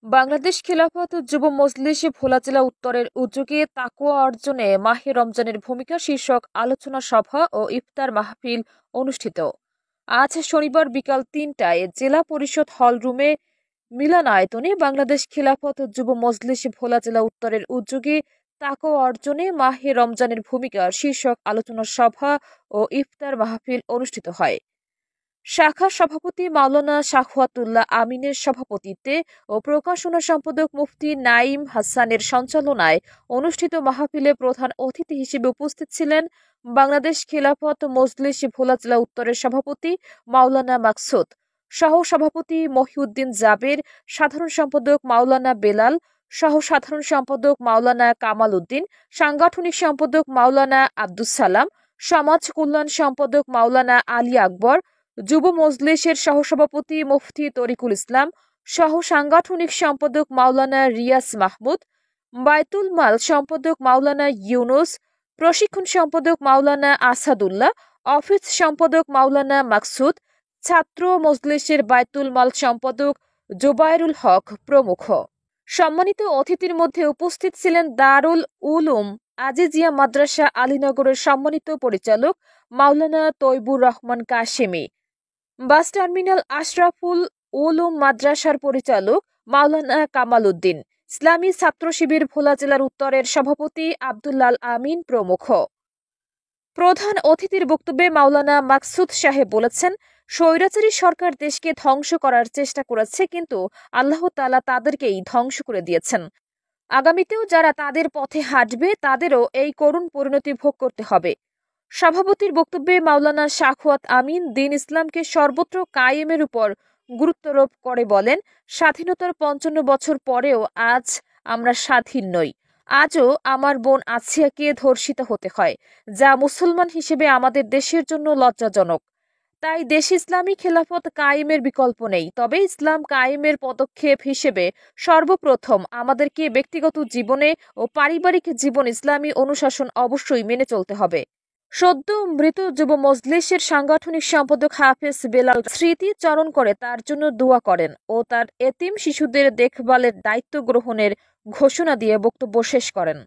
বাংলাদেশ খিলাফত যুব মজলিস ভোলা জেলা উত্তরের উদ্যোগে তাকওয়া অর্জনে মাহে রমজানের ভূমিকা শীর্ষক আলোচনা সভা ও ইফতার মাহফিল অনুষ্ঠিত। আজ শনিবার বিকাল ৩টায় জেলা পরিষদ হল রুমে মিলনায়তনে বাংলাদেশ খিলাফত যুব মজলিস ভোলা জেলা উত্তরের উদ্যোগে তাকওয়া অর্জনে মাহে রমজানের ভূমিকা শীর্ষক আলোচনা সভা ও ইফতার মাহফিল অনুষ্ঠিত হয়। শাখা সভাপতি মাওলানা শাখওয়াতুল্লাহ আমিনের সভাপতিত্বে ও প্রকাশনা সম্পাদক মুফতি নাঈম হাসানের সঞ্চালনায় অনুষ্ঠিত মাহফিলে প্রধান অতিথি হিসেবে উপস্থিত ছিলেন বাংলাদেশ খিলাফত মজলিস ভোলা জেলা উত্তরের সভাপতি মাওলানা মাকসুদ, সহ সভাপতি মহিউদ্দিন জাবের, সাধারণ সম্পাদক মাওলানা বেলাল, সহ সাধারণ সম্পাদক মাওলানা কামাল উদ্দিন, সাংগঠনিক সম্পাদক মাওলানা আব্দুস সালাম, সমাজ কল্যাণ সম্পাদক মাওলানা আলী আকবর, যুব মজলিসের সহসভাপতি মুফতি তরিকুল ইসলাম, সহ সাংগঠনিক সম্পাদক মাওলানা রিয়াস মাহমুদ, বায়তুল মাল সম্পাদক মাওলানা ইউনুস, প্রশিক্ষণ সম্পাদক মাওলানা আসাদুল্লাহ, অফিস সম্পাদক মাওলানা মাকসুদ, ছাত্র মজলিসের বায়তুল মাল সম্পাদক জোবায়রুল হক প্রমুখ। সম্মানিত অতিথির মধ্যে উপস্থিত ছিলেন দারুল উলুম আজিজিয়া মাদ্রাসা আলীনগরের সম্মানিত পরিচালক মাওলানা তৈবুর রহমান কাশেমি, বাস টার্মিনাল আশরাফুল উলুম মাদ্রাসার পরিচালক মাওলানা কামাল উদ্দিন, ইসলামী ছাত্র শিবির ভোলা জেলার উত্তরের সভাপতি আব্দুল্লাল আমিন প্রমুখ। প্রধান অতিথির বক্তব্যে মাওলানা মাকসুদ সাহেব বলেছেন, স্বৈরাচারী সরকার দেশকে ধ্বংস করার চেষ্টা করেছে, কিন্তু আল্লাহ তাআলা তাদেরকেই ধ্বংস করে দিয়েছেন। আগামীতেও যারা তাদের পথে হাঁটবে তাদেরও এই করুণ পরিণতি ভোগ করতে হবে। সভাপতির বক্তব্যে মাওলানা শাখওয়াত আমিন দ্বীন ইসলামকে সর্বত্র কায়েমের উপর গুরুত্বারোপ করে বলেন, স্বাধীনতার ৫৫ বছর পরেও আজ আমরা স্বাধীন নই। আজও আমার বোন আসিয়াকে ধর্ষিত হতে হয়, যা মুসলমান হিসেবে আমাদের দেশের জন্য লজ্জাজনক। তাই দেশে ইসলামী খেলাফত কায়েমের বিকল্প নেই। তবে ইসলাম কায়েমের পদক্ষেপ হিসেবে সর্বপ্রথম আমাদেরকে ব্যক্তিগত জীবনে ও পারিবারিক জীবন ইসলামী অনুশাসন অবশ্যই মেনে চলতে হবে। সদ্য মৃত যুব মজলিসের সাংগঠনিক সম্পাদক হাফেজ বেলাল স্মৃতি চরণ করে তার জন্য দোয়া করেন ও তার এতিম শিশুদের দেখভালের দায়িত্ব গ্রহণের ঘোষণা দিয়ে বক্তব্য শেষ করেন।